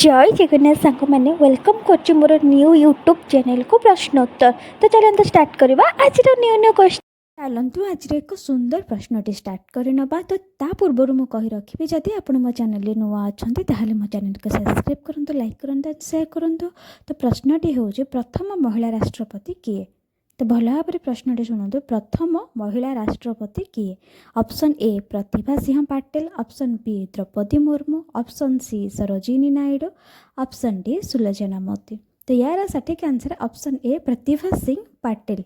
जय जगन्नाथ सांग मैंने वेलकम कर मोर न्यू यूट्यूब चैनल को प्रश्नोत्तर। तो चलते स्टार्ट करवा आज न्यू न्यू क्वेश्चन। चलतु आज एक सुंदर प्रश्नटी स्टार्ट करना। तो ता पूर्व मु कही रखी जदि आप मो चैनल नुआ अच्छा ताहले मो चैनल को सब्सक्राइब करूँ, लाइक करूँ, शेयर करूँ। तो प्रश्नटी हूँ प्रथम महिला राष्ट्रपति किए। तो भल भाव प्रश्नटी शुणु, प्रथम महिला राष्ट्रपति किए? Option A Pratibha Singh Patil, option B Droupadi Murmu, option C Sarojini Naidu, option D Sulochana Modi. तो यार सठिक answer option A Pratibha Singh Patil.